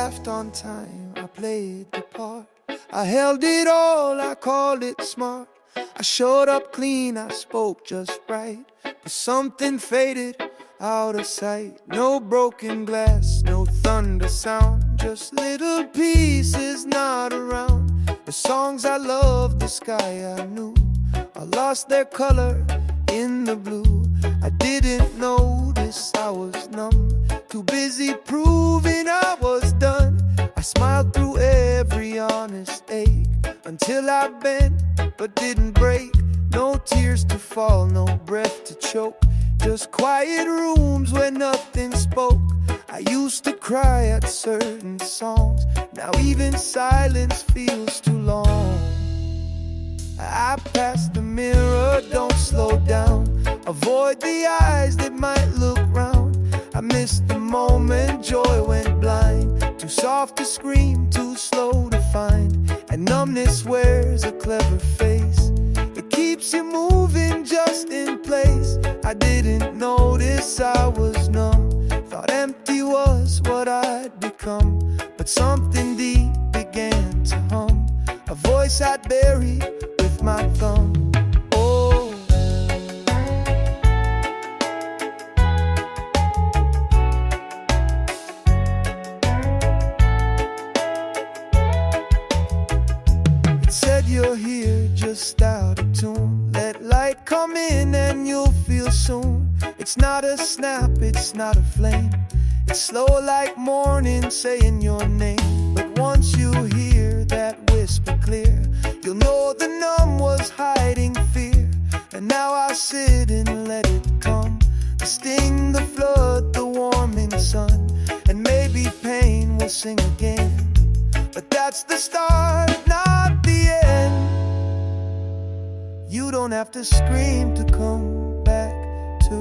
laughed on time, I played the part. I held it all, I called it smart. I showed up clean, I spoke just right. But something faded out of sight. No broken glass, no thunder sound, just little pieces not around. The songs I loved, the sky I knew, I lost their color in the blue. I didn't notice I was numb, too busy proving I was done. I smiled through every honest ache until I bent but didn't break. No tears to fall, no breath to choke, just quiet rooms where nothing spoke. I used to cry at certain songs, now even silence feels too long. I pass the mirror, don't slow down, avoid the eyes that might look round. I missed the moment, joy went blind, too soft to scream, too slow to find. And numbness wears a clever face, it keeps you moving just in place. I didn't notice I was numb, thought empty was what I'd become. But something deep began to hum, a voice I'd bury with my thumb. Oh, it said you're here just out of tune, let light come in and you'll feel soon. It's not a snap, it's not a flame, it's slow like morning saying your name. But once you hear that whisper clear, you'll know the numb was hiding fear. And now I sit and let it come, the sting, the flood, the warming sun. And maybe pain will sing again, but that's the start, not the end. You don't have to scream to come back to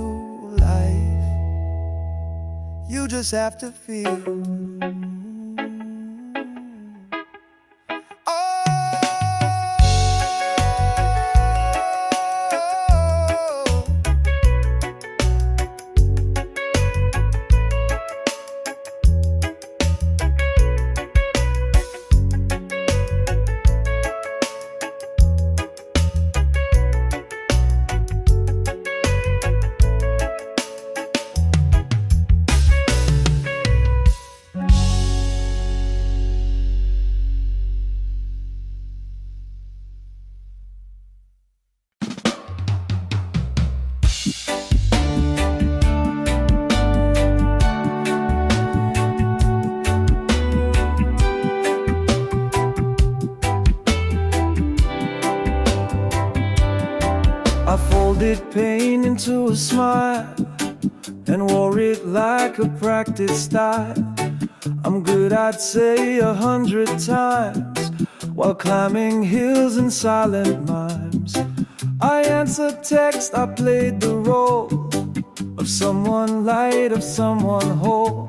life, you just have to feel. I folded pain into a smile and wore it like a practice style. I'm good, I'd say 100 times, while climbing hills in silent mimes. I answered text, I played the role of someone light, of someone whole.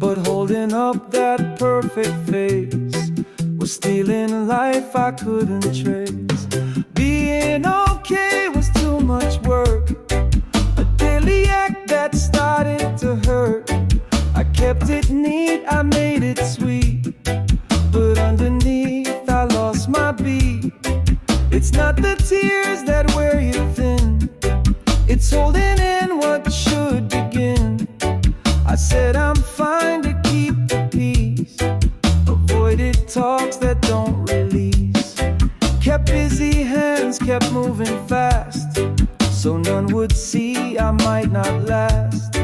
But holding up that perfect face was stealing life I couldn't trace. Being okay was too much work, a daily act that started to hurt. I kept it neat, I made it sweet, but underneath I lost my beat. It's not the tears that wear you thin, it's holding in what should begin. I said I'm fine to keep the peace, avoided talks that don't release. Kept busy hands, kept moving fast, so none would see I might not last.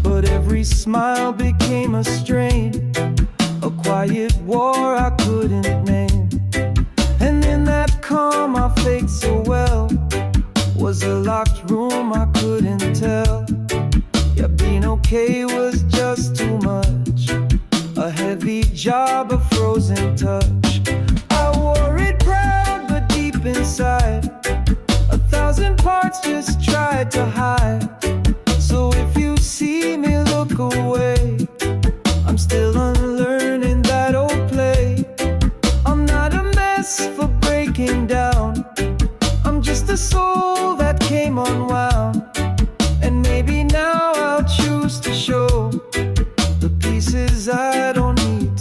But every smile became a strain, a quiet war I couldn't name. And in that calm I faked so well was a locked room I couldn't tell. Yeah, being okay was just too much, a heavy job, a frozen touch. I wore it proud, but deep inside 1,000 parts just tried to hide. So if you see me look away, I'm still unlearning that old play. I'm not a mess for breaking down, I'm just a soul that came unwound. And maybe now I'll choose to show the pieces I don't need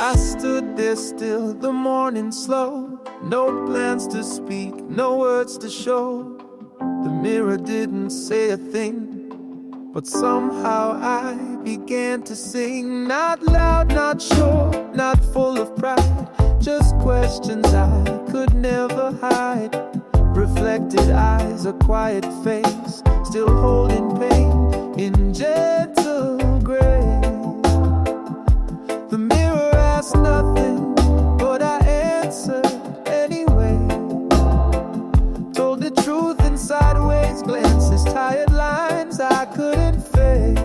I stood there still, the morning slow. No plans to speak, no words to show. The mirror didn't say a thing, but somehow I began to sing. Not loud, not sure, not full of pride, just questions I could never hide. Reflected eyes, a quiet face, still holding pain in gentle grace. The mirror asked nothing, but I answered anyway. Told the truth in sideways glances, tired lines I couldn't fake.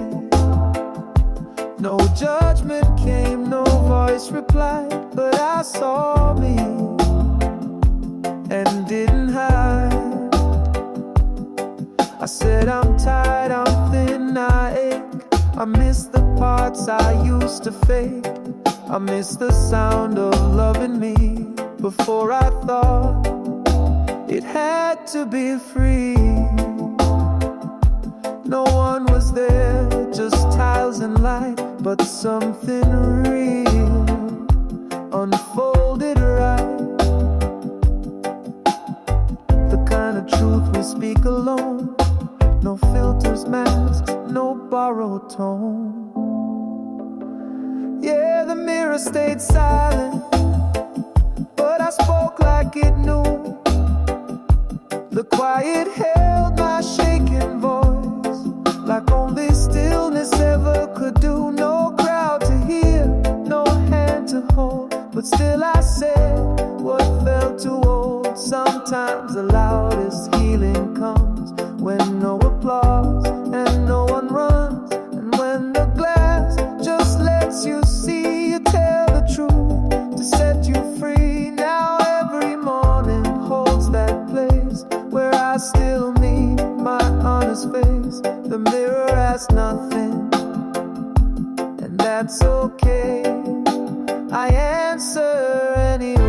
No judgment came, no voice replied, but I saw me and didn't hide. I said I'm tired, I'm thin, I ache. I miss the parts I used to fake. I miss the sound of loving me before I thought it had to be free. No one was there, just tiles and light, but something real unfolded right. The kind of truth we speak alone, no filters, masks, no borrowed tone. Yeah, the mirror stayed silent, but I spoke like it knew. The quiet held my shaking voice, like only stillness ever could do. No crowd to hear, no hand to hold, but still I said what felt too old. Sometimes the loudest healing comes when no applause and no one runs, and when the glass just lets you see, you tell the truth to set you free. Now every morning holds that place where I still meet my honest face. The mirror asks nothing, and that's okay. I answer anyway.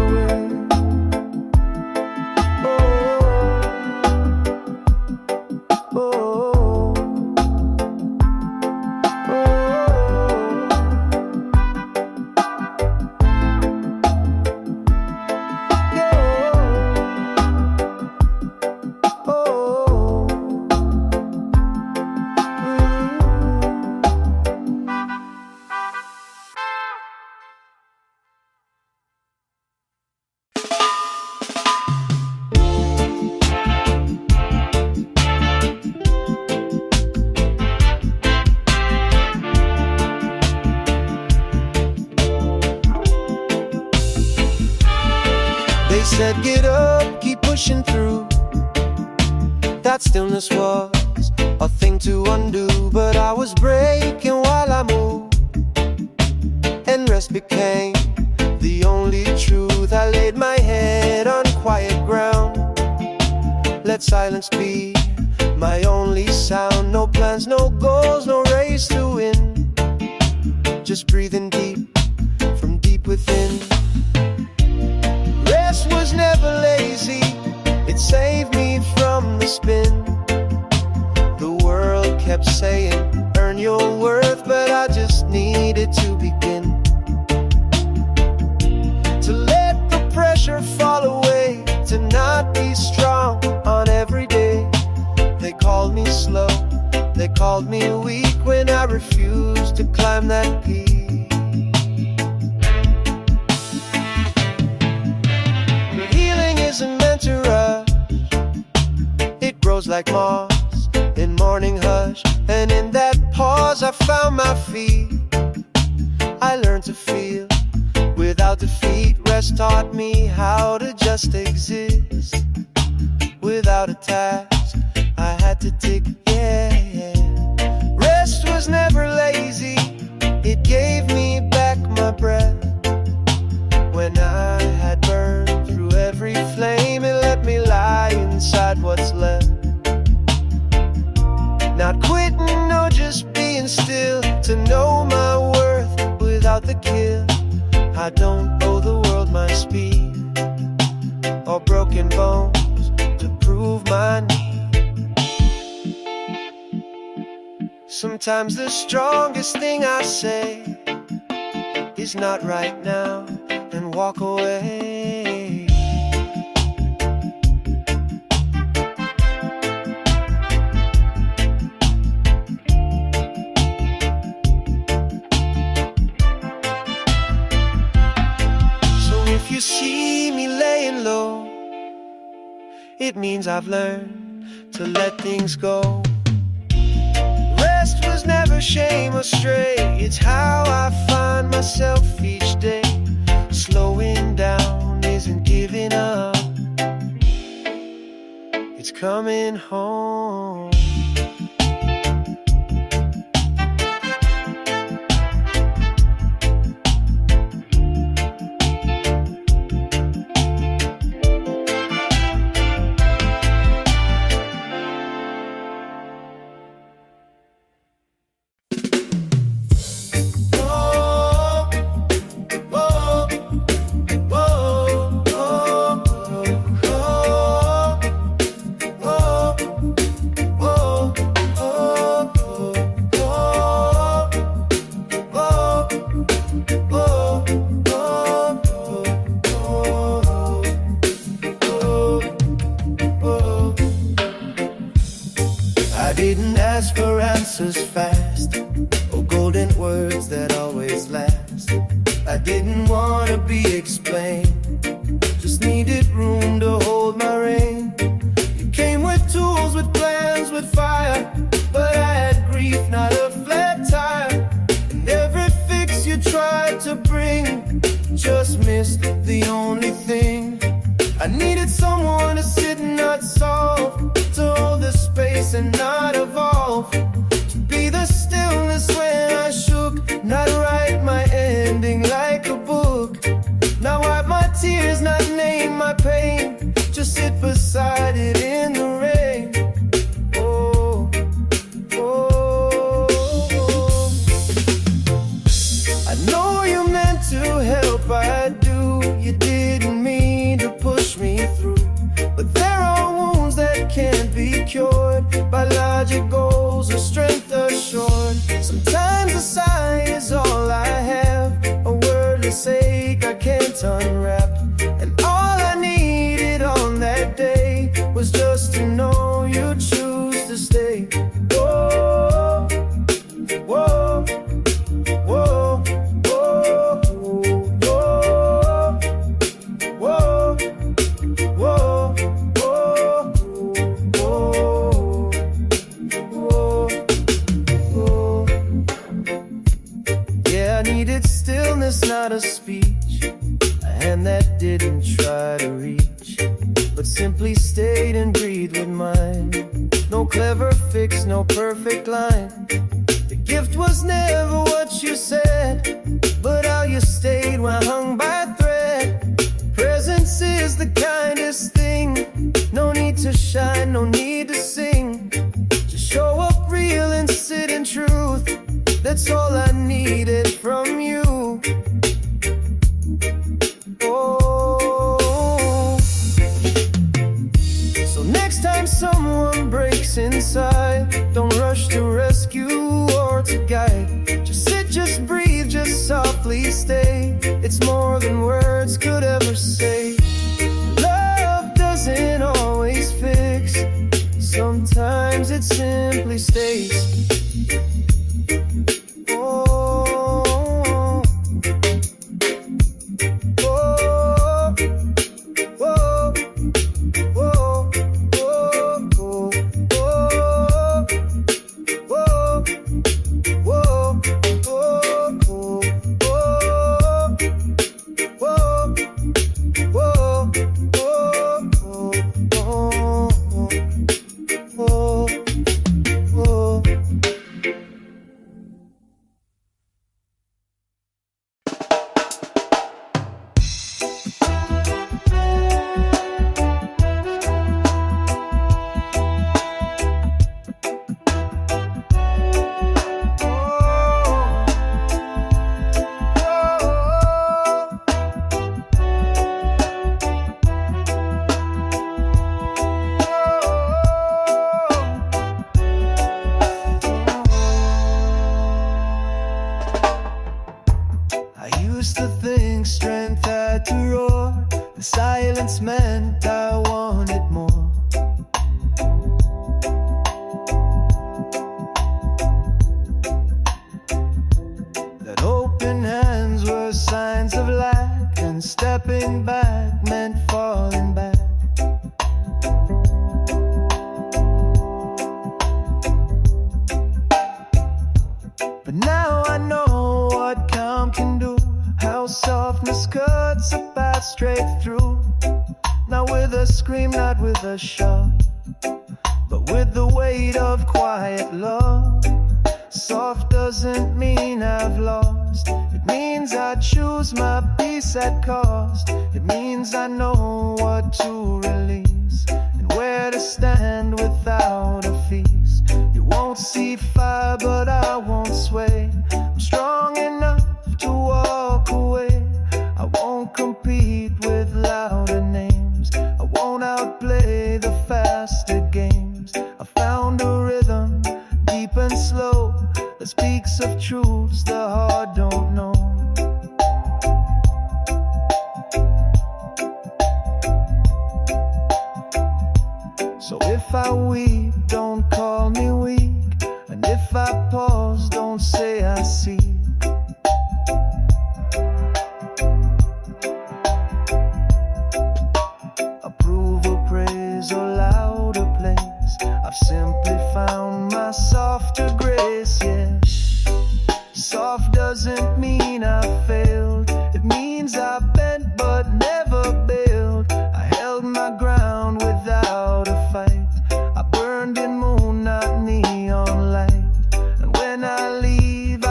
Said get up, keep pushing through. That stillness was a thing to undo, but I was breaking while I moved, and rest became the only truth. I laid my head on quiet ground, let silence be my only sound. No plans, no goals, no race to win, just breathing deep from deep within. Rest was never lazy, it saved me from the spin. The world kept saying, earn your worth, but I just needed to begin. To let the pressure fall away, to not be strong on every day. They called me slow, they called me weak when I refused to climb that peak. Isn't meant to rush, it grows like moss in morning hush, and in that pause I found my feet. I learned to feel without defeat. Rest taught me how to just exist without a task I had to take. Rest was never lazy, it gave me back my breath. When I had burned through every flame, it let me lie inside what's left. Not quitting, no, just being still, to know my worth without the kill. I don't owe the world my speed or broken bones to prove my need. Sometimes the strongest thing I say is not right now, and walk away. So if you see me laying low, it means I've learned to let things go. Rest was never shame or stray. It's how I find myself each day. Slowing down isn't giving up, it's coming home. Didn't ask for answers fast or golden words that always last. I didn't want to be explained, just needed room to hold my reign. You came with tools, with plans, with fire, but I had grief, not a flat tire. And every fix you tried to bring just missed the only thing. I needed someone to sit and not solve, to hold the space and not evolve, to be the stillness when I shook, not write my ending like a book. Now wipe my tears, not name my pain, just sit beside it in the rain. Oh, oh, oh. I know you meant to help, I do. You didn't mean to push me through, but there are wounds that can't be cured by logic, goals, or strength assured. Sometimes a sigh is all I have, a wordless ache I can't unwrap. And all I needed on that day was just to know you choose to stay. Whoa, whoa, whoa, whoa, whoa, whoa, whoa. Yeah, I needed stillness, not a speech, a hand that didn't try to reach, but simply stayed and breathed with mine. No clever fix, no perfect line. The gift was never what you said, but how you stayed when hung by a thread. Presence is the kindest thing. No need to shine, no need to sing. Just show up real and sit in truth. That's all I needed from you. Oh, so next time someone breaks inside, don't rush to rescue or to guide. Just sit, just breathe, just softly stay. It's more than words could ever say. Love doesn't always fix, sometimes it simply stays. used to think strength had to roar. The silence meant I wanted more. That open hands were signs of lack, and stepping back meant falling back. But now I know what calm can do, how softness cuts a path straight through. Not with a scream, not with a shout, but with the weight of quiet love. Soft doesn't mean I've lost. It means I choose my peace at cost. It means I know what to release and where to stand without a feast. You won't see fire, but I won't sway. I'm strong enough to walk away. I won't compete with louder names. I won't outplay the faster games. I found a rhythm, deep and slow, that speaks of truths the heart don't know. So if I weep, don't call me weak, and if I pause, don't say I seek. Approval, praise, or louder place, I've simply found my softer grace, yeah. Soft doesn't mean I failed. It means I bent but never bailed. I held my ground without a fight. I burned in moon, not neon light. And when I leave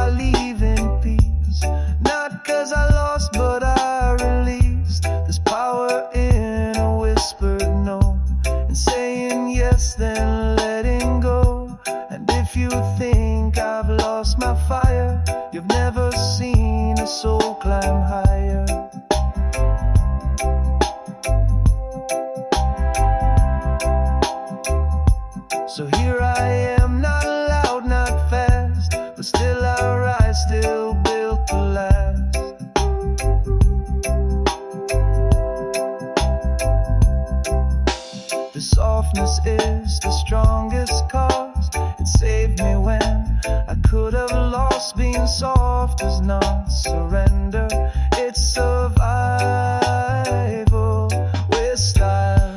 in peace. Not 'cause I lost, but I released. There's power in a whispered no, and saying yes, then letting go. And if you think I've lost my fire, you've never seen a soul climb higher. So here I am, not loud, not fast, but still I rise, still built to last. The softness is the strongest cause. It saved me when I could have lost. Being soft is not surrender, it's survival with style.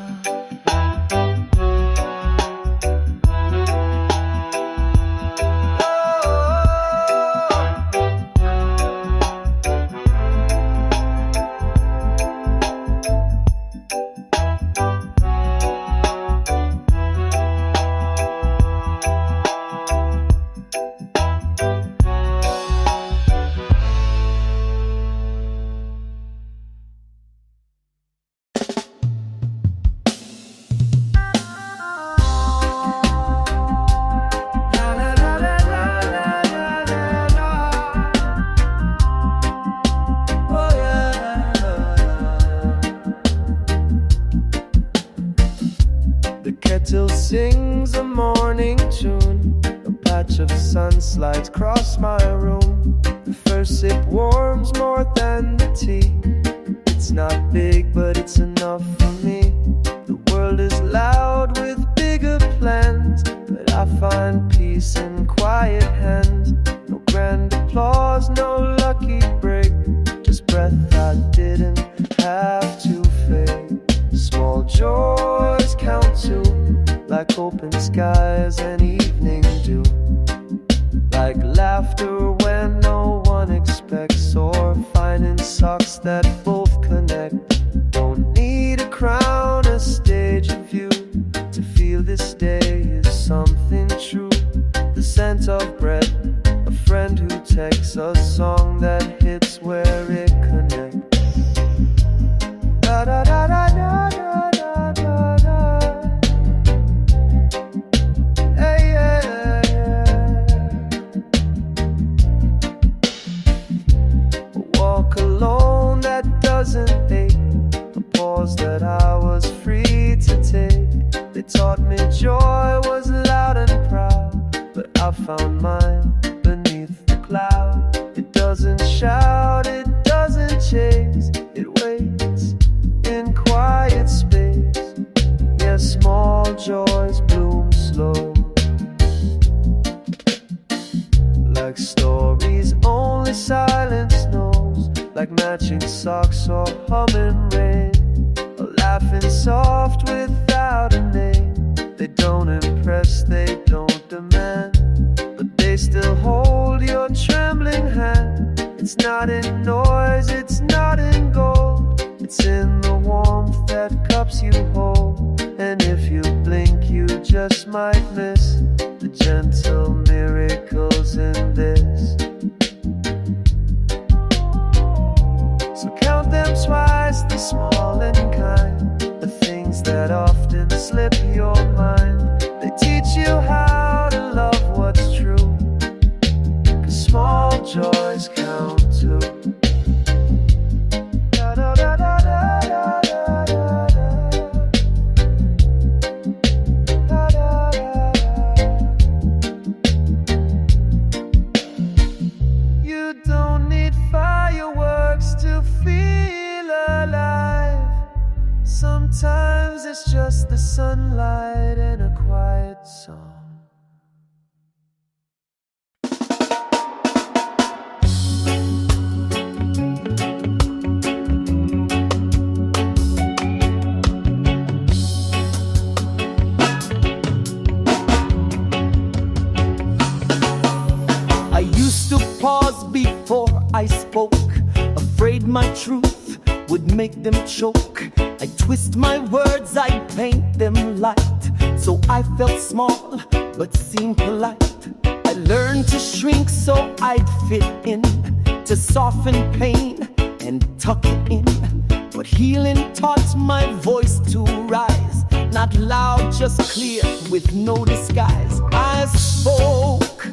Kettle sings a morning tune. A patch of sun slides across my room. The first sip warms more than the tea. It's not big, but it's enough for me. The world is loud with bigger plans, but I find peace in quiet hands. No grand applause, no lucky break, just breath I didn't have to fake. Small joys count too, like open skies and evening dew, like laughter when no one expects, or finding socks that both connect. Don't need a crown, a stage, a view to feel this day is something true. The scent of bread, a friend who texts, a song that hits where it connects. Da da da da da da da da da. Hey, yeah, yeah. A walk alone that doesn't ache, a pause that I was free to take. They taught me joy was loud and proud, but I found mine beneath the cloud. It doesn't shout, it doesn't like matching socks or humming rain, or laughing soft without a name. They don't impress, they don't demand, but they still hold your trembling hand. It's not in noise, it's not in gold, it's in the warmth that cups you whole. And if you blink, you just might miss the gentle miracles in this. So count them twice, the small and kind, the things that often slip your mind. They teach you how to love what's true, 'cause small joys count too. You don't need fireworks to feel alive. Sometimes it's just the sunlight and a quiet song. I used to pause before I spoke, afraid my truth would make them choke. I twist my words, I paint them light, so I felt small but seemed polite. I learned to shrink so I'd fit in, to soften pain and tuck it in. But healing taught my voice to rise, not loud, just clear, with no disguise. I spoke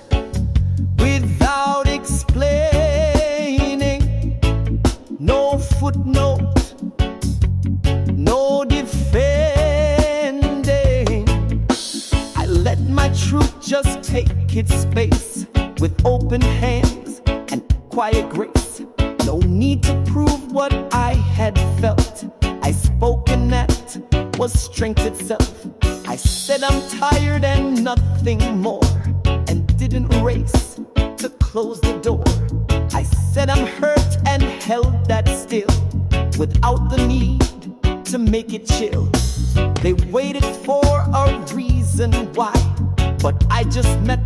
without explaining, no footnote, no defending. I let my truth just take its space, with open hands and quiet grace. No need to prove what I had felt. I spoke and that was strength itself. I said I'm tired and nothing more, and didn't race to close the door. I said I'm hurt and held that still, without the need to make it chill. They waited for a reason why, but I just met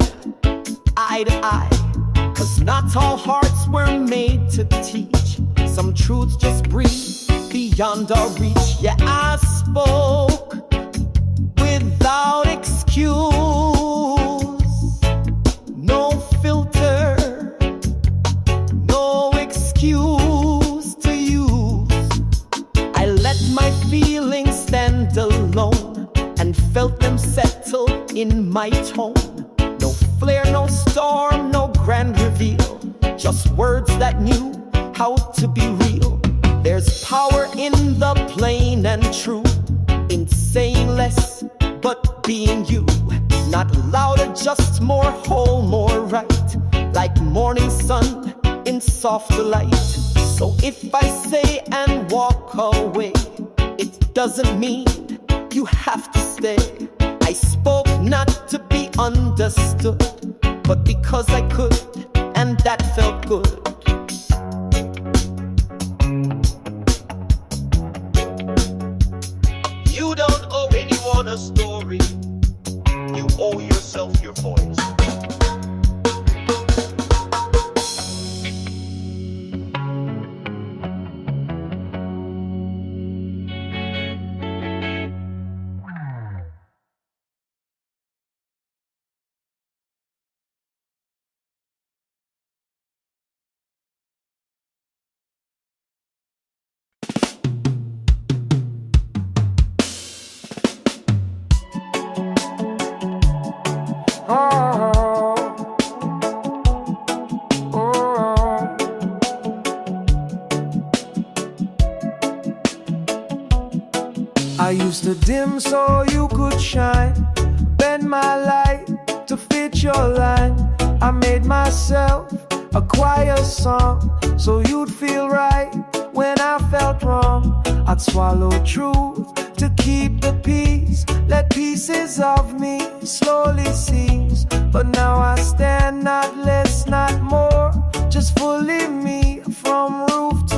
eye to eye. 'Cause not all hearts were made to teach, some truths just breathe beyond our reach. Yeah, I spoke without excuse, no filter, no excuse to use. I let my feelings stand alone and felt them settle in my tone. No flare, no storm, no grand reveal, just words that knew how to be real. There's power in the plain and true, in saying less but being you. Not louder, just more whole, more right, like morning sun in softer light. So if I say and walk away, it doesn't mean you have to stay. I spoke not to be understood, but because I could, and that felt good. You don't owe anyone a story, you owe yourself your voice. I used to dim so you could shine, bend my light to fit your line. I made myself a choir song so you'd feel right when I felt wrong. I'd swallow truth to keep the peace, let pieces of me slowly cease. But now I stand not less, not more, just fully me from roof to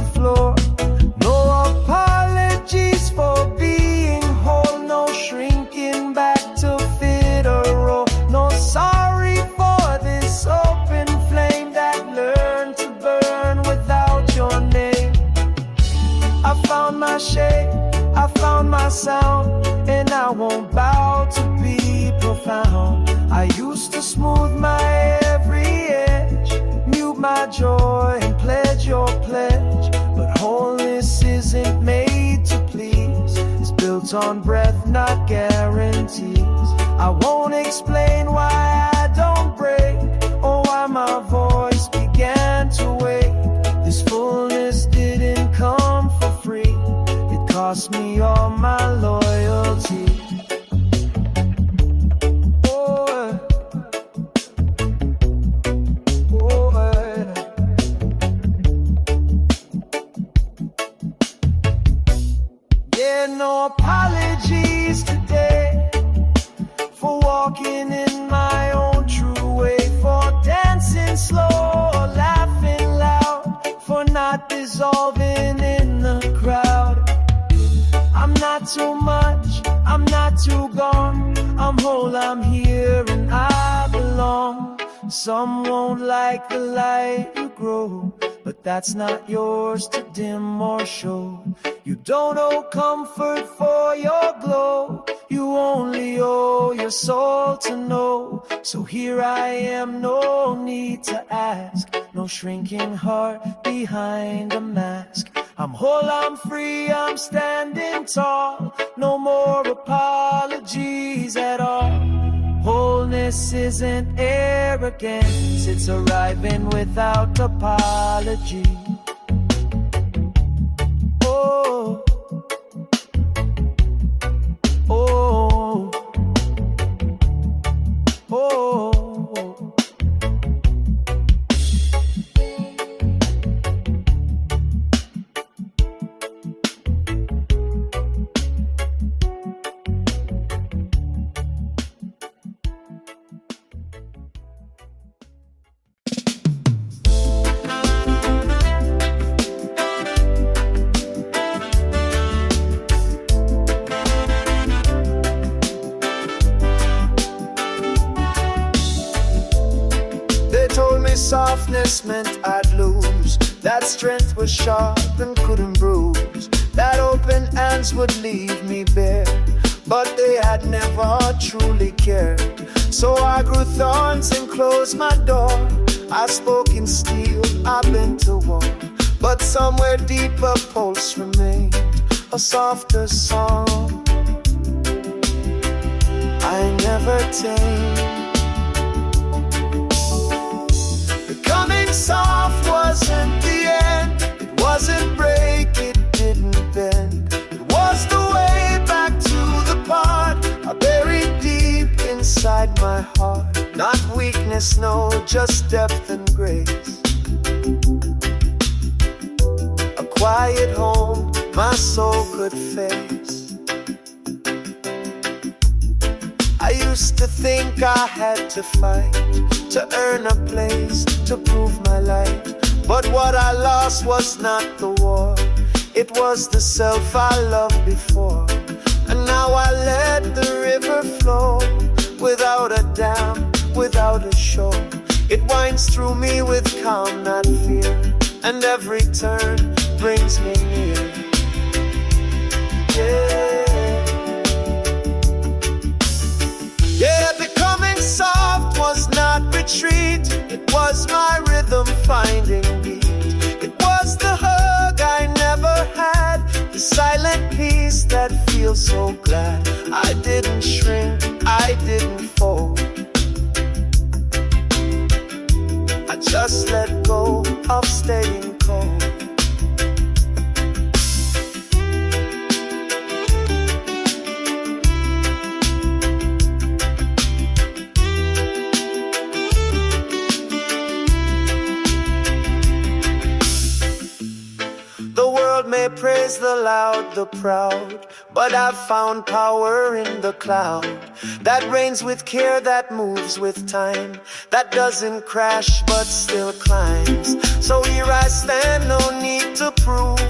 found. I used to smooth my every edge, mute my joy and pledge your pledge. But wholeness isn't made to please, it's built on breath, not guarantees. I won't explain why I don't break, or why my voice began to wake. This fullness didn't come for free, it cost me all my loyalty. No apologies today for walking in my own true way, for dancing slow or laughing loud, for not dissolving in the crowd. I'm not too much, I'm not too gone, I'm whole, I'm here and I belong. Some won't like the light you grow, but that's not yours to dim or show. You don't owe comfort for your glow, you only owe your soul to know. So here I am, no need to ask, no shrinking heart behind a mask. I'm whole, I'm free, I'm standing tall, no more apologies at all. Wholeness isn't arrogance, it's arriving without apology. Oh, oh, oh. Softness meant I'd lose, that strength was sharp and couldn't bruise, that open hands would leave me bare, but they had never truly cared. So I grew thorns and closed my door, I spoke in steel, I bent to war, but somewhere deep a pulse remained, a softer song I never tamed. Becoming soft wasn't the end, it wasn't break, it didn't bend. It was the way back to the part I buried deep inside my heart. Not weakness, no, just depth and grace. A quiet home my soul could face. I used to think I had to fight to earn a place, to prove my light. But what I lost was not the war, it was the self I loved before. And now I let the river flow, without a dam, without a shore. It winds through me with calm, not fear, and every turn brings me near. Yeah, becoming soft was not retreat, it was my rhythm finding beat. It was the hug I never had, the silent peace that feels so glad. I didn't shrink, I didn't fold, I just let go of staying cold. May praise the loud, the proud, but I've found power in the cloud that reigns with care, that moves with time, that doesn't crash but still climbs. So here I stand, no need to prove,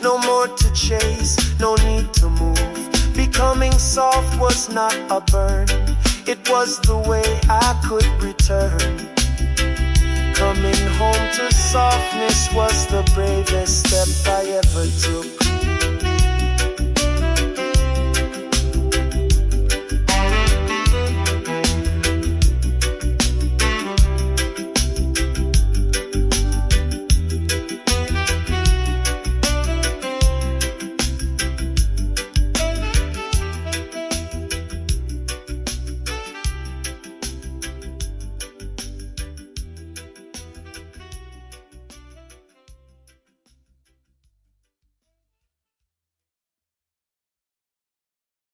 no more to chase, no need to move. Becoming soft was not a burn, it was the way I could return. Coming home to softness was